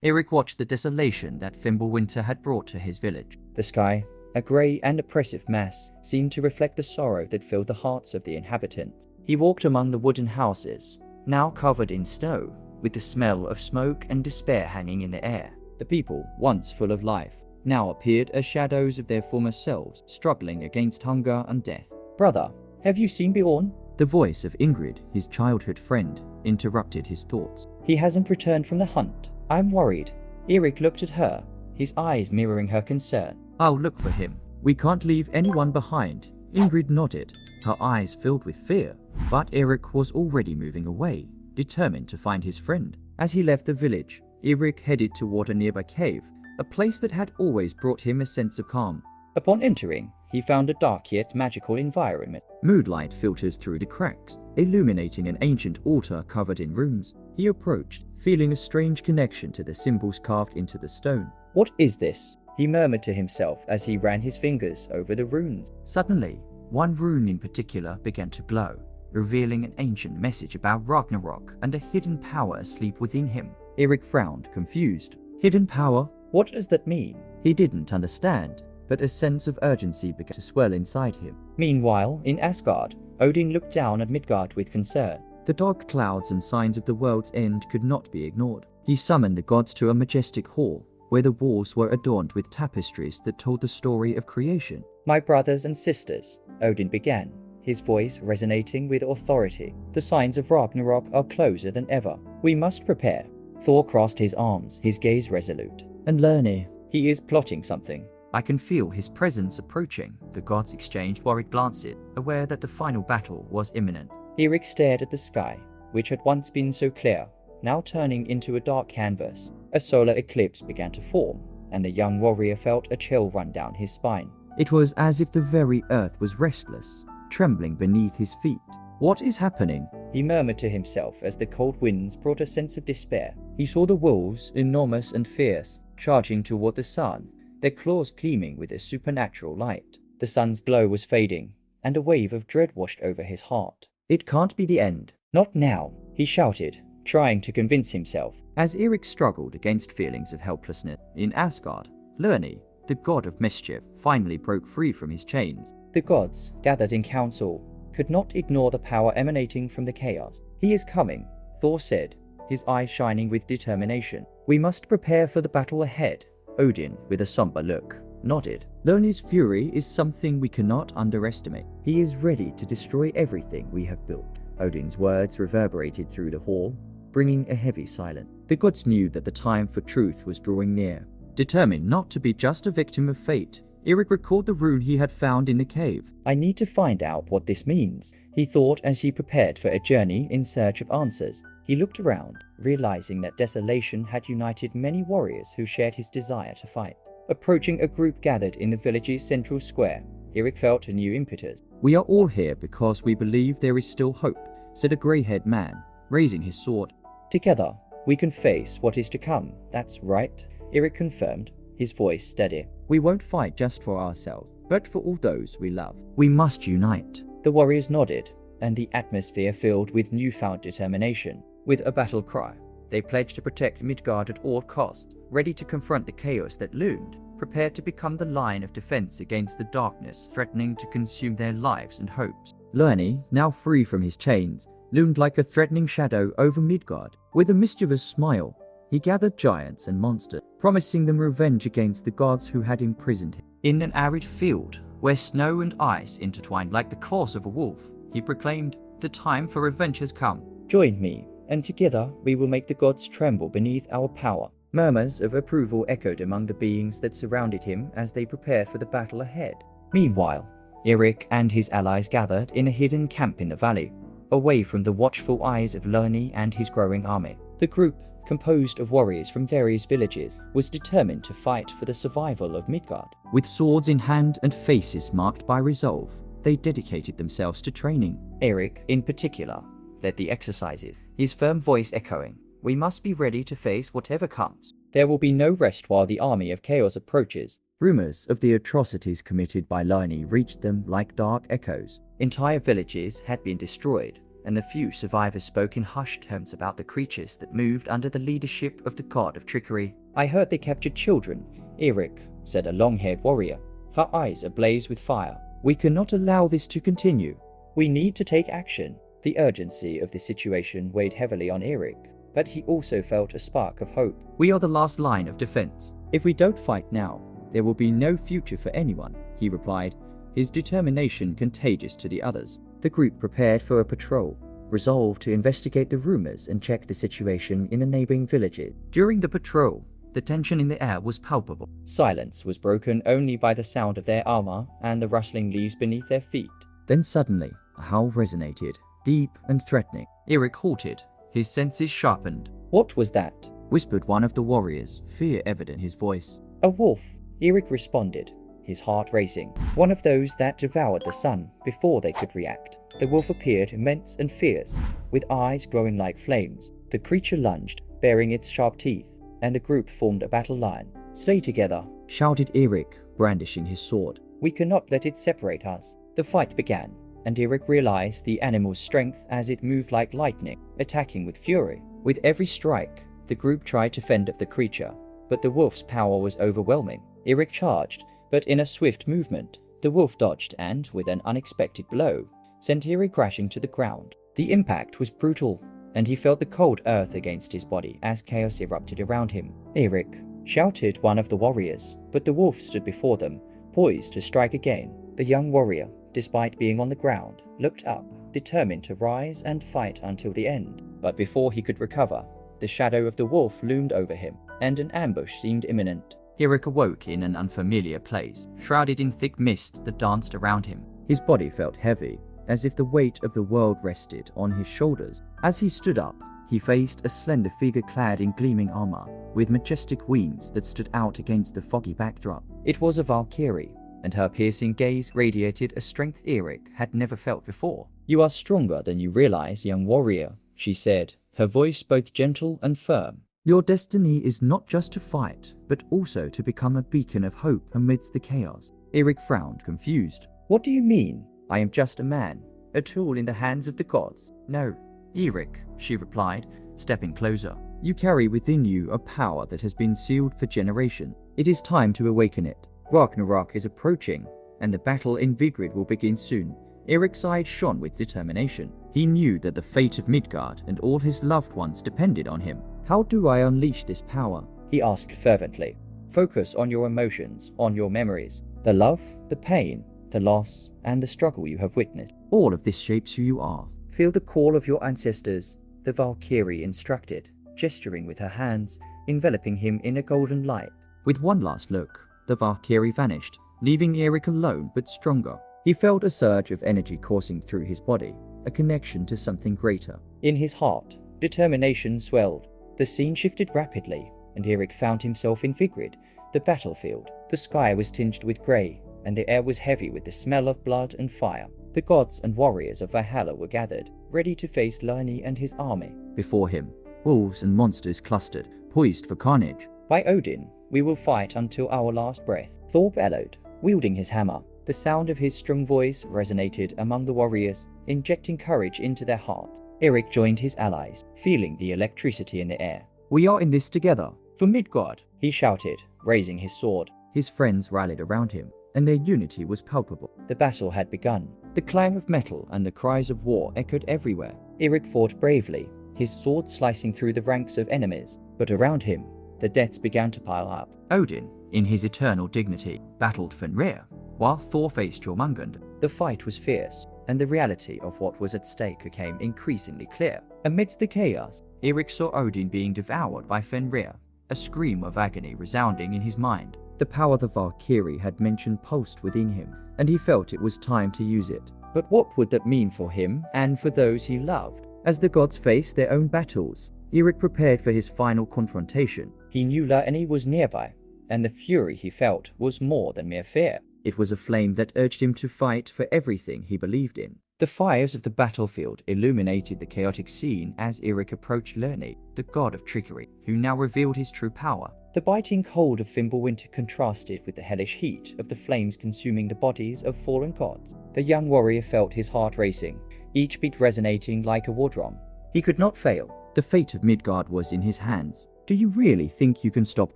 Eric watched the desolation that Fimbulwinter had brought to his village. The sky, a grey and oppressive mass, seemed to reflect the sorrow that filled the hearts of the inhabitants. He walked among the wooden houses, now covered in snow, with the smell of smoke and despair hanging in the air. The people, once full of life, now appeared as shadows of their former selves, struggling against hunger and death. "Brother, have you seen Bjorn?" The voice of Ingrid, his childhood friend, interrupted his thoughts. "He hasn't returned from the hunt. I'm worried." Eric looked at her, his eyes mirroring her concern. "I'll look for him. We can't leave anyone behind." Ingrid nodded, her eyes filled with fear, but Eric was already moving away, determined to find his friend. As he left the village, Eric headed toward a nearby cave, a place that had always brought him a sense of calm. Upon entering, he found a dark yet magical environment. Moonlight filtered through the cracks, illuminating an ancient altar covered in runes. He approached, feeling a strange connection to the symbols carved into the stone. "What is this?" he murmured to himself as he ran his fingers over the runes. Suddenly, one rune in particular began to glow, revealing an ancient message about Ragnarok and a hidden power asleep within him. Eric frowned, confused. Hidden power? What does that mean? He didn't understand, but a sense of urgency began to swell inside him. Meanwhile, in Asgard, Odin looked down at Midgard with concern. The dark clouds and signs of the world's end could not be ignored. He summoned the gods to a majestic hall, where the walls were adorned with tapestries that told the story of creation. "My brothers and sisters," Odin began, his voice resonating with authority. "The signs of Ragnarok are closer than ever. We must prepare." Thor crossed his arms, his gaze resolute. "And Lerni, he is plotting something. I can feel his presence approaching." The gods exchanged worried glances, aware that the final battle was imminent. Eric stared at the sky, which had once been so clear, now turning into a dark canvas. A solar eclipse began to form, and the young warrior felt a chill run down his spine. It was as if the very earth was restless, trembling beneath his feet. "What is happening?" he murmured to himself as the cold winds brought a sense of despair. He saw the wolves, enormous and fierce, charging toward the sun, their claws gleaming with a supernatural light. The sun's glow was fading, and a wave of dread washed over his heart. "It can't be the end. Not now," he shouted, trying to convince himself. As Eric struggled against feelings of helplessness, in Asgard, Lerni, the god of mischief, finally broke free from his chains. The gods, gathered in council, could not ignore the power emanating from the chaos. "He is coming," Thor said, his eyes shining with determination. "We must prepare for the battle ahead." Odin, with a somber look, nodded. "Lerni's fury is something we cannot underestimate. He is ready to destroy everything we have built." Odin's words reverberated through the hall, bringing a heavy silence. The gods knew that the time for truth was drawing near. Determined not to be just a victim of fate, Eric recalled the rune he had found in the cave. "I need to find out what this means," he thought as he prepared for a journey in search of answers. He looked around, realizing that desolation had united many warriors who shared his desire to fight. Approaching a group gathered in the village's central square, Eric felt a new impetus. "We are all here because we believe there is still hope," said a grey-haired man, raising his sword. "Together, we can face what is to come." "That's right," Eric confirmed, his voice steady. "We won't fight just for ourselves, but for all those we love. We must unite." The warriors nodded, and the atmosphere filled with newfound determination. With a battle cry, they pledged to protect Midgard at all costs, ready to confront the chaos that loomed, prepared to become the line of defense against the darkness threatening to consume their lives and hopes. Lerni, now free from his chains, loomed like a threatening shadow over Midgard. With a mischievous smile, he gathered giants and monsters, promising them revenge against the gods who had imprisoned him. In an arid field, where snow and ice intertwined like the claws of a wolf, he proclaimed, "The time for revenge has come. Join me, and together we will make the gods tremble beneath our power." Murmurs of approval echoed among the beings that surrounded him as they prepared for the battle ahead. Meanwhile, Eric and his allies gathered in a hidden camp in the valley, away from the watchful eyes of Lerni and his growing army. The group, composed of warriors from various villages, was determined to fight for the survival of Midgard. With swords in hand and faces marked by resolve, they dedicated themselves to training. Eric, in particular, led the exercises, his firm voice echoing, "We must be ready to face whatever comes. There will be no rest while the army of chaos approaches." Rumors of the atrocities committed by Lerni reached them like dark echoes. Entire villages had been destroyed, and the few survivors spoke in hushed tones about the creatures that moved under the leadership of the god of trickery. "I heard they captured children," Eric said, a long-haired warrior, her eyes ablaze with fire. "We cannot allow this to continue. We need to take action." The urgency of the situation weighed heavily on Eric, but he also felt a spark of hope. "We are the last line of defense. If we don't fight now, there will be no future for anyone," he replied, his determination contagious to the others. The group prepared for a patrol, resolved to investigate the rumors and check the situation in the neighboring villages. During the patrol, the tension in the air was palpable. Silence was broken only by the sound of their armor and the rustling leaves beneath their feet. Then suddenly, a howl resonated, deep and threatening. Eric halted, his senses sharpened. "What was that?" whispered one of the warriors, fear evident in his voice. "A wolf," Eric responded, his heart racing. "One of those that devoured the sun before they could react." The wolf appeared immense and fierce, with eyes glowing like flames. The creature lunged, baring its sharp teeth, and the group formed a battle line. "Stay together," shouted Eric, brandishing his sword. "We cannot let it separate us." The fight began, and Eric realized the animal's strength as it moved like lightning, attacking with fury. With every strike, the group tried to fend off the creature, but the wolf's power was overwhelming. Eric charged, but in a swift movement, the wolf dodged and, with an unexpected blow, sent Eric crashing to the ground. The impact was brutal, and he felt the cold earth against his body as chaos erupted around him. "Eric," shouted one of the warriors, but the wolf stood before them, poised to strike again. The young warrior, despite being on the ground, looked up, determined to rise and fight until the end. But before he could recover, the shadow of the wolf loomed over him, and an ambush seemed imminent. Eric awoke in an unfamiliar place, shrouded in thick mist that danced around him. His body felt heavy, as if the weight of the world rested on his shoulders. As he stood up, he faced a slender figure clad in gleaming armor, with majestic wings that stood out against the foggy backdrop. It was a Valkyrie, and her piercing gaze radiated a strength Eric had never felt before. "You are stronger than you realize, young warrior," she said, her voice both gentle and firm. "Your destiny is not just to fight, but also to become a beacon of hope amidst the chaos." Eric frowned, confused. "What do you mean? I am just a man, a tool in the hands of the gods." "No, Eric," she replied, stepping closer. "You carry within you a power that has been sealed for generations. It is time to awaken it. Ragnarok is approaching, and the battle in Vigrid will begin soon." Eric's eyes shone with determination. He knew that the fate of Midgard and all his loved ones depended on him. "How do I unleash this power?" he asked fervently. "Focus on your emotions, on your memories. The love, the pain, the loss, and the struggle you have witnessed. All of this shapes who you are. Feel the call of your ancestors," the Valkyrie instructed, gesturing with her hands, enveloping him in a golden light. With one last look, the Valkyrie vanished, leaving Eric alone but stronger. He felt a surge of energy coursing through his body, a connection to something greater. In his heart, determination swelled. The scene shifted rapidly, and Eric found himself in Vigrid, the battlefield. The sky was tinged with grey, and the air was heavy with the smell of blood and fire. The gods and warriors of Valhalla were gathered, ready to face Lerni and his army. Before him, wolves and monsters clustered, poised for carnage. "By Odin, we will fight until our last breath," Thor bellowed, wielding his hammer. The sound of his strong voice resonated among the warriors, injecting courage into their hearts. Eric joined his allies, feeling the electricity in the air. "We are in this together, for Midgard," he shouted, raising his sword. His friends rallied around him, and their unity was palpable. The battle had begun. The clang of metal and the cries of war echoed everywhere. Eric fought bravely, his sword slicing through the ranks of enemies, but around him, the deaths began to pile up. Odin, in his eternal dignity, battled Fenrir, while Thor faced Jormungand. The fight was fierce, and the reality of what was at stake became increasingly clear. Amidst the chaos, Eric saw Odin being devoured by Fenrir, a scream of agony resounding in his mind. The power the Valkyrie had mentioned pulsed within him, and he felt it was time to use it. But what would that mean for him and for those he loved? As the gods faced their own battles, Eric prepared for his final confrontation. He knew Lerni was nearby, and the fury he felt was more than mere fear. It was a flame that urged him to fight for everything he believed in. The fires of the battlefield illuminated the chaotic scene as Eric approached Lerni, the god of trickery, who now revealed his true power. The biting cold of Fimbulwinter contrasted with the hellish heat of the flames consuming the bodies of fallen gods. The young warrior felt his heart racing, each beat resonating like a war drum. He could not fail. The fate of Midgard was in his hands. "Do you really think you can stop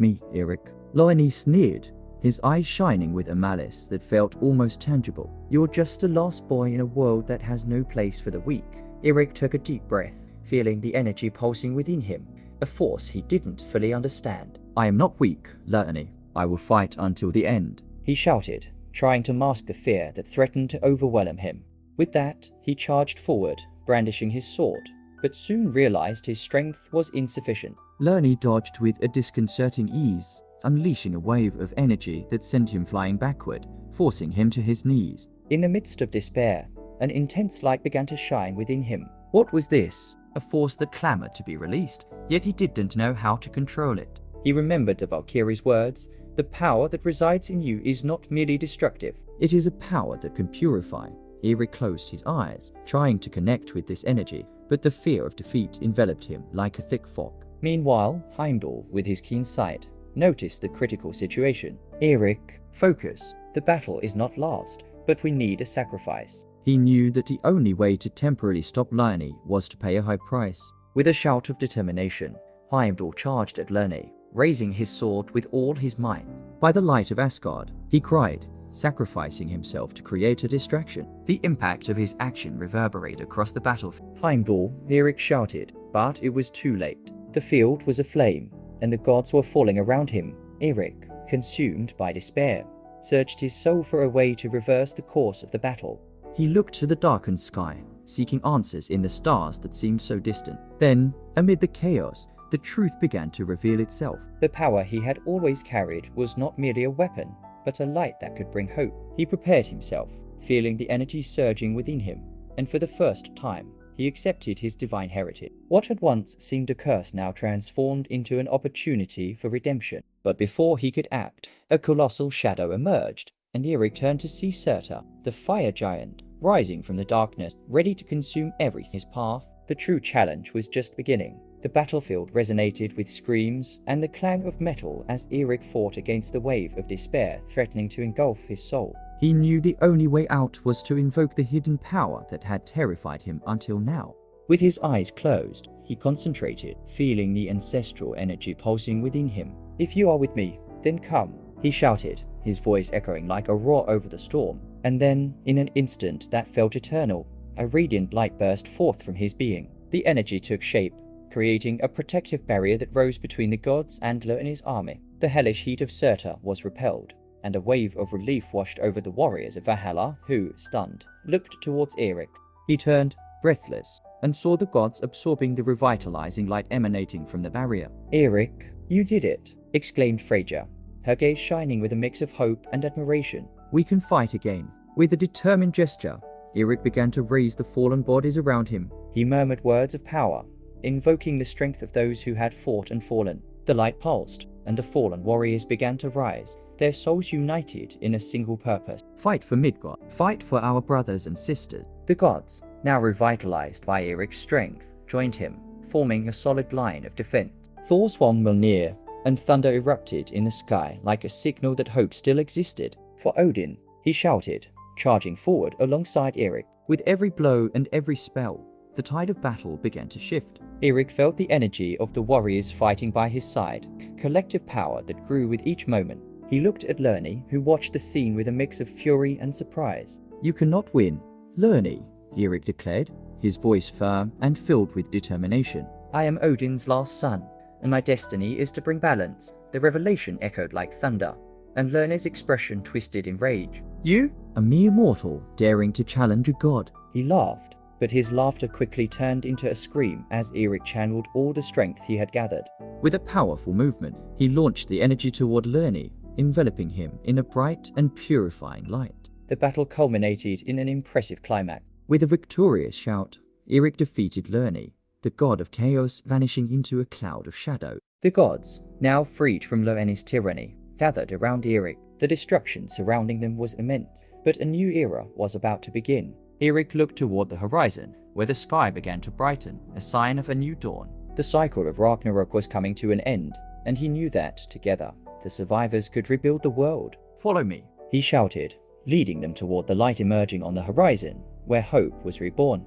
me, Eirik?" Loki sneered, his eyes shining with a malice that felt almost tangible. "You're just a lost boy in a world that has no place for the weak." Eirik took a deep breath, feeling the energy pulsing within him, a force he didn't fully understand. "I am not weak, Loki. I will fight until the end," he shouted, trying to mask the fear that threatened to overwhelm him. With that, he charged forward, brandishing his sword, but soon realized his strength was insufficient. Loki dodged with a disconcerting ease, unleashing a wave of energy that sent him flying backward, forcing him to his knees. In the midst of despair, an intense light began to shine within him. What was this? A force that clamored to be released, yet he didn't know how to control it. He remembered the Valkyrie's words, "The power that resides in you is not merely destructive. It is a power that can purify." Eirik closed his eyes, trying to connect with this energy, but the fear of defeat enveloped him like a thick fog. Meanwhile, Heimdall, with his keen sight, noticed the critical situation. "Eirik, focus. The battle is not lost, but we need a sacrifice." He knew that the only way to temporarily stop Loki was to pay a high price. With a shout of determination, Heimdall charged at Loki, raising his sword with all his might. "By the light of Asgard," he cried, sacrificing himself to create a distraction. The impact of his action reverberated across the battlefield. "Heimdall," Eirik shouted, but it was too late. The field was aflame, and the gods were falling around him. Eirik, consumed by despair, searched his soul for a way to reverse the course of the battle. He looked to the darkened sky, seeking answers in the stars that seemed so distant. Then, amid the chaos, the truth began to reveal itself. The power he had always carried was not merely a weapon, but a light that could bring hope. He prepared himself, feeling the energy surging within him, and for the first time, he accepted his divine heritage. What had once seemed a curse now transformed into an opportunity for redemption. But before he could act, a colossal shadow emerged, and Eirik turned to see Surtur, the fire giant, rising from the darkness, ready to consume everything in his path. The true challenge was just beginning. The battlefield resonated with screams and the clang of metal as Eirik fought against the wave of despair threatening to engulf his soul. He knew the only way out was to invoke the hidden power that had terrified him until now. With his eyes closed, he concentrated, feeling the ancestral energy pulsing within him. "If you are with me, then come," he shouted, his voice echoing like a roar over the storm. And then, in an instant that felt eternal, a radiant light burst forth from his being. The energy took shape, creating a protective barrier that rose between the gods and Loki's army. The hellish heat of Surtur was repelled, and a wave of relief washed over the warriors of Valhalla who, stunned, looked towards Eirik. He turned, breathless, and saw the gods absorbing the revitalizing light emanating from the barrier. "Eirik, you did it," exclaimed Freyja, her gaze shining with a mix of hope and admiration. "We can fight again." With a determined gesture, Eirik began to raise the fallen bodies around him. He murmured words of power, invoking the strength of those who had fought and fallen. The light pulsed, and the fallen warriors began to rise, their souls united in a single purpose. Fight for Midgard. Fight for our brothers and sisters. The gods, now revitalized by Eirik's strength, joined him, forming a solid line of defense. Thor swung Mjolnir, and thunder erupted in the sky like a signal that hope still existed. For Odin, he shouted, charging forward alongside Eirik. With every blow and every spell, the tide of battle began to shift. Eirik felt the energy of the warriors fighting by his side, collective power that grew with each moment. He looked at Loki, who watched the scene with a mix of fury and surprise. "You cannot win, Loki," Eirik declared, his voice firm and filled with determination. "I am Odin's last son, and my destiny is to bring balance." The revelation echoed like thunder, and Loki's expression twisted in rage. "You? A mere mortal, daring to challenge a god?" He laughed, but his laughter quickly turned into a scream as Eirik channeled all the strength he had gathered. With a powerful movement, he launched the energy toward Loki, enveloping him in a bright and purifying light. The battle culminated in an impressive climax. With a victorious shout, Eirik defeated Loki, the god of chaos, vanishing into a cloud of shadow. The gods, now freed from Loki's tyranny, gathered around Eirik. The destruction surrounding them was immense, but a new era was about to begin. Eirik looked toward the horizon, where the sky began to brighten, a sign of a new dawn. The cycle of Ragnarok was coming to an end, and he knew that, together, the survivors could rebuild the world. "Follow me," he shouted, leading them toward the light emerging on the horizon, where hope was reborn.